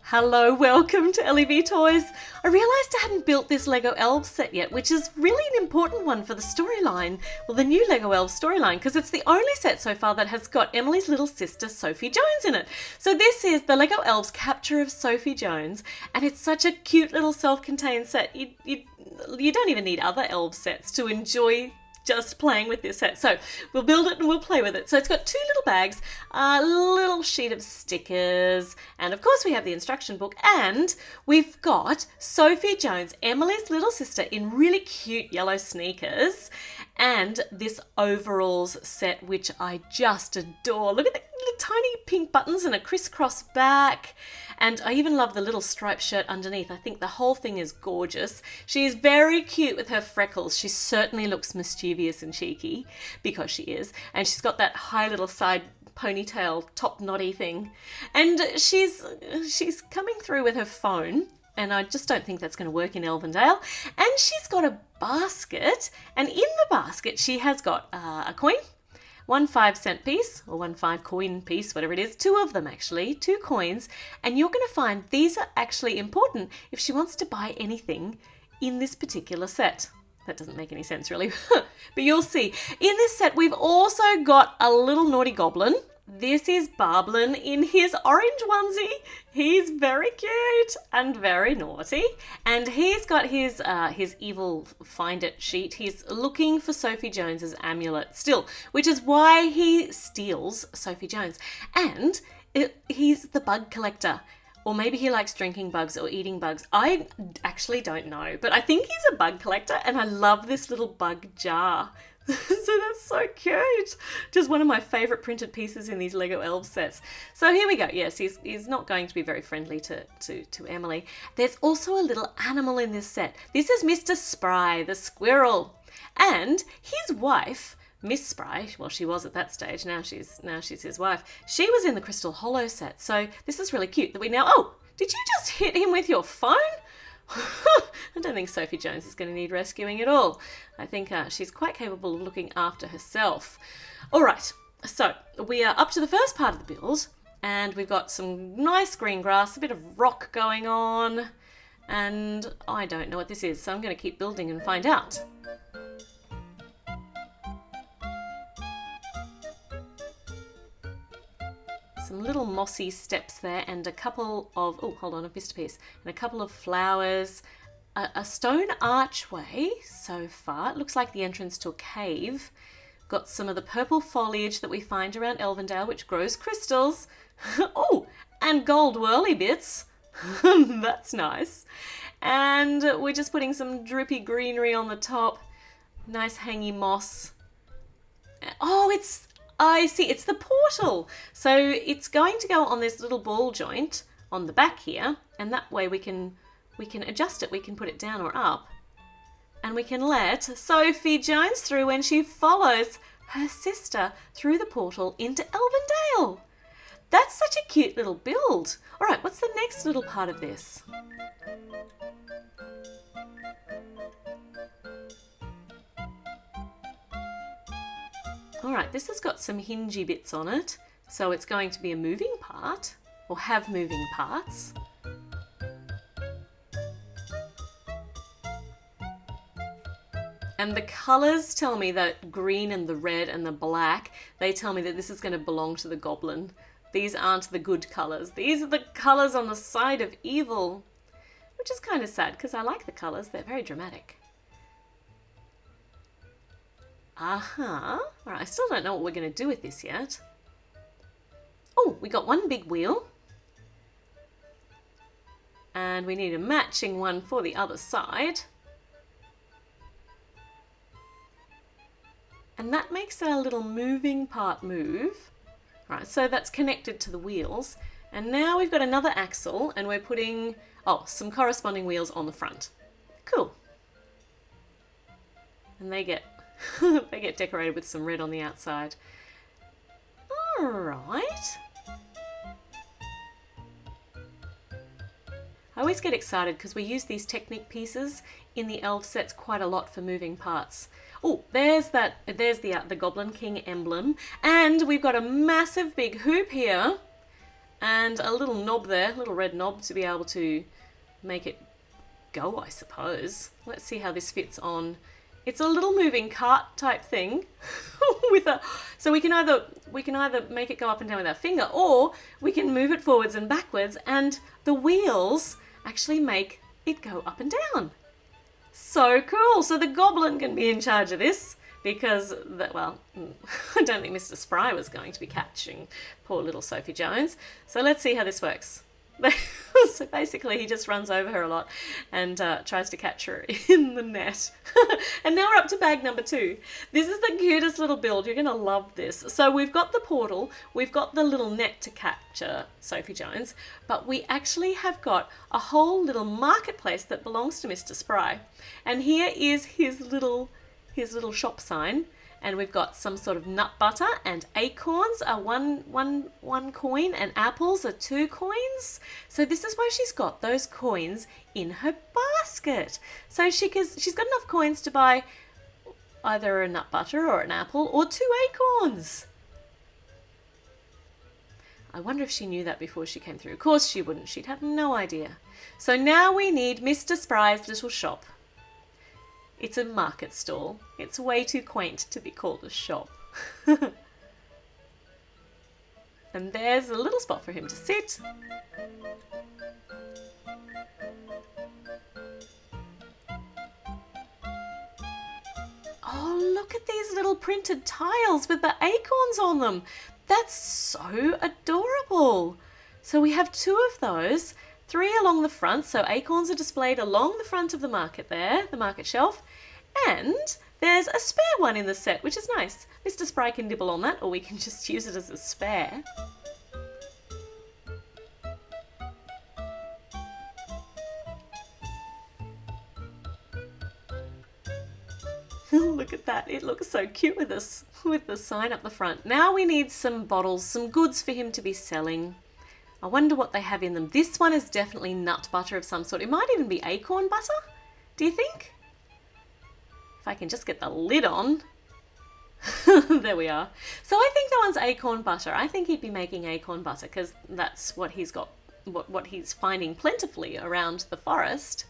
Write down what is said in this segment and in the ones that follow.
Hello, welcome to LEV Toys. I realised I hadn't built this Lego Elves set yet, which is really an important one for the storyline. Well, the new Lego Elves storyline, because it's the only set so far that has got Emily's little sister, Sophie Jones, in it. So this is the Lego Elves Capture of Sophie Jones, and it's such a cute little self-contained set. You don't even need other Elves sets to enjoy just playing with this set. So we'll build it and we'll play with it. So it's got two little bags, a little sheet of stickers, and of course we have the instruction book, and we've got Sophie Jones, Emily's little sister, in really cute yellow sneakers, and this overalls set, which I just adore. Look at the little tiny pink buttons and a crisscross back. And I even love the little striped shirt underneath. I think the whole thing is gorgeous. She is very cute with her freckles. She certainly looks mischievous and cheeky, because she is. And she's got that high little side ponytail, top knotty thing. And she's coming through with her phone. And I just don't think that's going to work in Elvendale. And she's got a basket. And in the basket, she has got a coin. 1 5-cent piece, or 1 5-coin piece, whatever it is, 2 of them actually, 2 coins, and you're going to find these are actually important if she wants to buy anything in this particular set. That doesn't make any sense really, but you'll see. In this set, we've also got a little naughty goblin. This is Barblin in his orange onesie. He's very cute and very naughty. And he's got his evil find it sheet. He's looking for Sophie Jones's amulet still, which is why he steals Sophie Jones. And he's the bug collector. Or maybe he likes drinking bugs or eating bugs. I actually don't know, but I think he's a bug collector, and I love this little bug jar. So that's so cute. Just one of my favourite printed pieces in these Lego Elves sets. So here we go. Yes, he's not going to be very friendly to Emily. There's also a little animal in this set. This is Mr Spry, the squirrel. And his wife, Miss Spry, well, she was at that stage, now she's his wife. She was in the Crystal Hollow set. So this is really cute that we now... Oh, did you just hit him with your phone? I don't think Sophie Jones is going to need rescuing at all. I think she's quite capable of looking after herself. All right, so we are up to the first part of the build, and we've got some nice green grass, a bit of rock going on, and I don't know what this is, so I'm going to keep building and find out. Some little mossy steps there, and a couple of, oh, hold on, I've missed a piece, and a couple of flowers, a stone archway so far. It looks like the entrance to a cave. Got some of the purple foliage that we find around Elvendale, which grows crystals. Oh, and gold whirly bits. That's nice. And we're just putting some drippy greenery on the top. Nice hangy moss. Oh, I see, it's the portal. So it's going to go on this little ball joint on the back here, and that way we can adjust it. We can put it down or up, and we can let Sophie Jones through when she follows her sister through the portal into Elvendale. That's such a cute little build. All right, what's the next little part of this? All right, this has got some hingy bits on it, so it's going to be a moving part, or have moving parts. And the colours tell me that green and the red and the black, they tell me that this is going to belong to the Goblin. These aren't the good colours. These are the colours on the side of evil, which is kind of sad because I like the colours. They're very dramatic. All right, I still don't know what we're going to do with this yet. Oh, we got one big wheel. And we need a matching one for the other side. And that makes our little moving part move. All right, so that's connected to the wheels. And now we've got another axle, and we're putting, some corresponding wheels on the front. Cool. And they get they get decorated with some red on the outside. All right. I always get excited because we use these Technic pieces in the elf sets quite a lot for moving parts. Oh, there's the Goblin King emblem, and we've got a massive big hoop here And a little knob there, little red knob to be able to make it go, I suppose. Let's see how this fits on. It's a little moving cart type thing with a, so we can either make it go up and down with our finger, or we can move it forwards and backwards, and the wheels actually make it go up and down. So cool. So the Goblin can be in charge of this, because, well, I don't think Mr Spry was going to be catching poor little Sophie Jones. So let's see how this works. So basically he just runs over her a lot and tries to catch her in the net. And now we're up to bag number 2. This is the cutest little build. You're going to love this. So we've got the portal, we've got the little net to capture Sophie Jones, but we actually have got a whole little marketplace that belongs to Mr Spry. And here is his little shop sign, and we've got some sort of nut butter, and acorns are one coin, and apples are 2 coins. So this is why she's got those coins in her basket. So she's got enough coins to buy either a nut butter or an apple or 2 acorns. I wonder if she knew that before she came through. Of course she wouldn't. She'd have no idea. So now we need Mr Spry's little shop. It's a market stall. It's way too quaint to be called a shop. And there's a little spot for him to sit. Oh, look at these little printed tiles with the acorns on them. That's so adorable. So we have 2 of those. 3 along the front, so acorns are displayed along the front of the market there, the market shelf, and there's a spare one in the set, which is nice. Mr Spry can nibble on that, or we can just use it as a spare. Look at that, it looks so cute with the sign up the front. Now we need some bottles, some goods for him to be selling. I wonder what they have in them. This one is definitely nut butter of some sort. It might even be acorn butter. Do you think? If I can just get the lid on. There we are. So I think that one's acorn butter. I think he'd be making acorn butter because that's what he's got, what he's finding plentifully around the forest.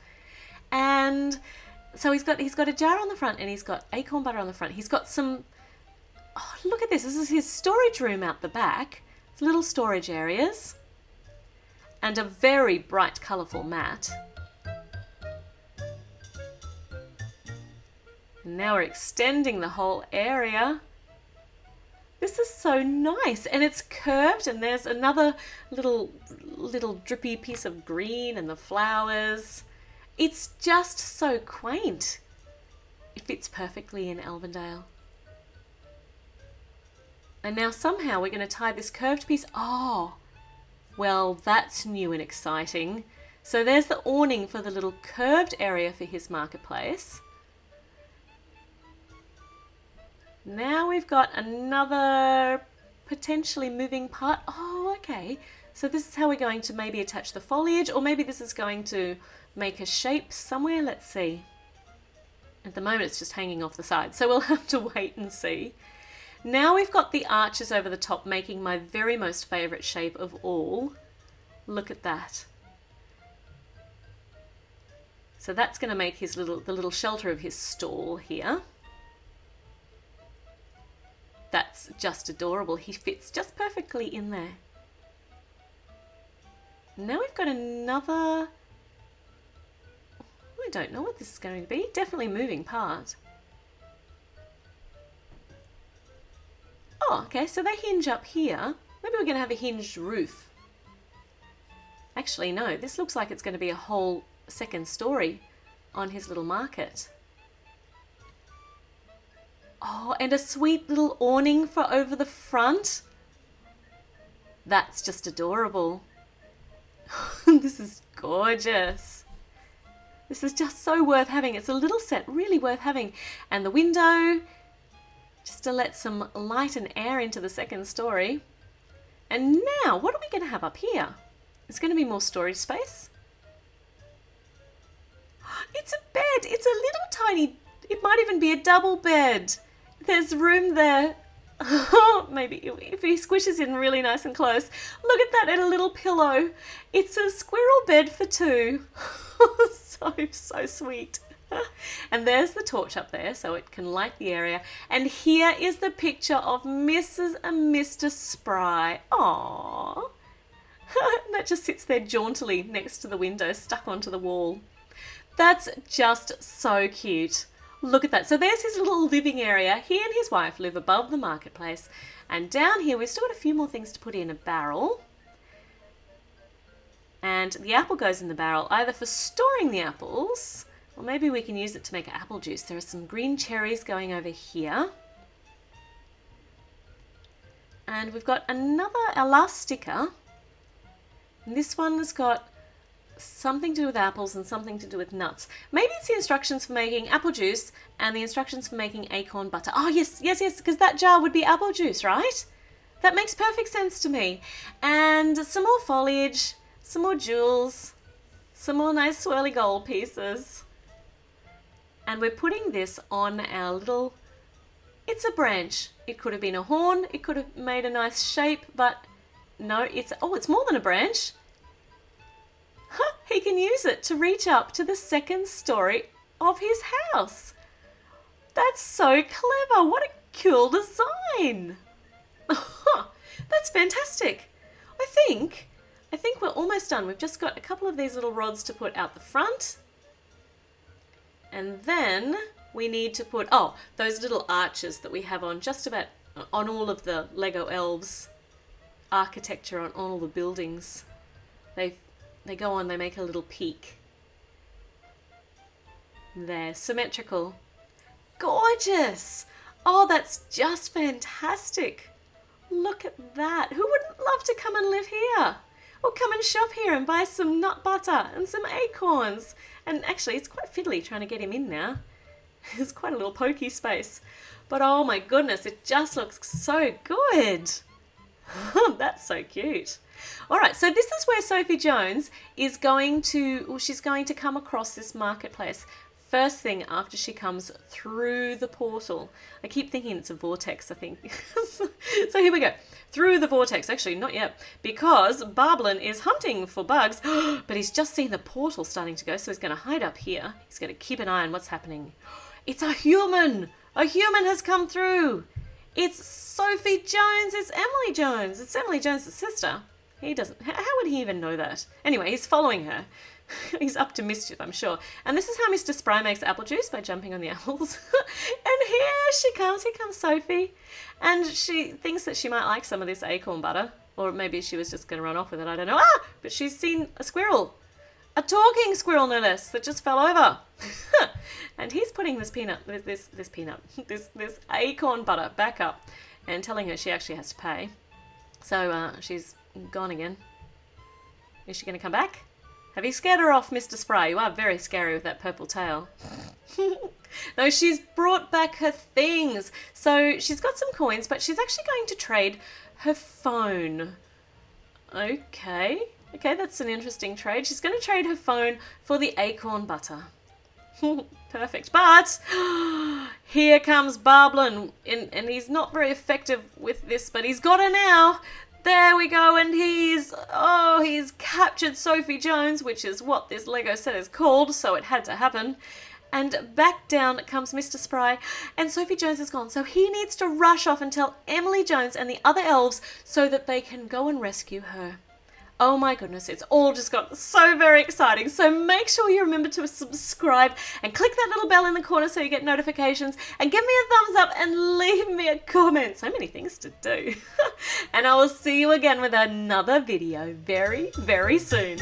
And so he's got a jar on the front, and he's got acorn butter on the front. He's got some, oh, look at this. This is his storage room out the back. It's little storage areas. And a very bright, colourful mat. And now we're extending the whole area. This is so nice, and it's curved, and there's another little drippy piece of green and the flowers. It's just so quaint. It fits perfectly in Elvendale. And now somehow we're going to tie this curved piece. Oh, well, that's new and exciting. So there's the awning for the little curved area for his marketplace. Now we've got another potentially moving part. Oh, okay. So this is how we're going to maybe attach the foliage, or maybe this is going to make a shape somewhere. Let's see. At the moment it's just hanging off the side, so we'll have to wait and see. Now we've got the arches over the top, making my very most favourite shape of all. Look at that. So that's going to make his the little shelter of his stall here. That's just adorable. He fits just perfectly in there. Now we've got another, I don't know what this is going to be. Definitely moving part. Oh, okay, so they hinge up here. Maybe we're going to have a hinged roof. Actually, no, this looks like it's going to be a whole second story on his little market. Oh, and a sweet little awning for over the front. That's just adorable. This is gorgeous. This is just so worth having. It's a little set, really worth having. And the window, just to let some light and air into the second story. And now, what are we going to have up here? It's going to be more storage space. It's a bed. It's a little tiny, it might even be a double bed. There's room there Maybe if he squishes in really nice and close. Look at that, and a little pillow. It's a squirrel bed for two. So sweet. And there's the torch up there so it can light the area. And here is the picture of Mrs. and Mr. Spry. Aww. That just sits there jauntily next to the window, stuck onto the wall. That's just so cute. Look at that. So there's his little living area. He and his wife live above the marketplace. And down here we've still got a few more things to put in a barrel. And the apple goes in the barrel either for storing the apples, or maybe we can use it to make apple juice. There are some green cherries going over here. And we've got our last sticker. And this one has got something to do with apples and something to do with nuts. Maybe it's the instructions for making apple juice and the instructions for making acorn butter. Oh, yes, because that jar would be apple juice, right? That makes perfect sense to me. And some more foliage, some more jewels, some more nice swirly gold pieces. And we're putting this on our little... It's a branch. It could have been a horn. It could have made a nice shape, but no, it's more than a branch. He can use it to reach up to the second story of his house. That's so clever. What a cool design. That's fantastic. I think we're almost done. We've just got a couple of these little rods to put out the front. And then we need to put, those little arches that we have on just about on all of the Lego Elves architecture on all the buildings. They go on, they make a little peak. They're symmetrical. Gorgeous! Oh, that's just fantastic. Look at that. Who wouldn't love to come and live here? Or come and shop here and buy some nut butter and some acorns. And actually, it's quite fiddly trying to get him in now. It's quite a little pokey space. But oh my goodness, it just looks so good. That's so cute. All right, so this is where Sophie Jones is she's going to come across this marketplace first thing after she comes through the portal. I keep thinking it's a vortex, I think. So here we go. Through the vortex. Actually, not yet, because Barblin is hunting for bugs, but he's just seen the portal starting to go, so he's going to hide up here. He's going to keep an eye on what's happening. It's a human! A human has come through! It's Sophie Jones! It's Emily Jones! It's Emily Jones' sister. He doesn't... How would he even know that? Anyway, he's following her. He's up to mischief, I'm sure. And this is how Mr. Spry makes apple juice, by jumping on the apples. And here she comes. Here comes Sophie. And she thinks that she might like some of this acorn butter. Or maybe she was just going to run off with it. I don't know. But she's seen a squirrel. A talking squirrel, no less, that just fell over. And he's putting this acorn butter back up and telling her she actually has to pay. So she's gone again. Is she going to come back? Have you scared her off, Mr. Spry? You are very scary with that purple tail. No, she's brought back her things. So she's got some coins, but she's actually going to trade her phone. Okay, that's an interesting trade. She's going to trade her phone for the acorn butter. Perfect. But here comes Barblin, and he's not very effective with this, but he's got her now. There we go, and he's captured Sophie Jones, which is what this Lego set is called, so it had to happen. And back down comes Mr. Spry, and Sophie Jones is gone, so he needs to rush off and tell Emily Jones and the other elves so that they can go and rescue her. Oh my goodness, it's all just got so very exciting. So make sure you remember to subscribe and click that little bell in the corner so you get notifications, and give me a thumbs up and leave me a comment. So many things to do. And I will see you again with another video very, very soon.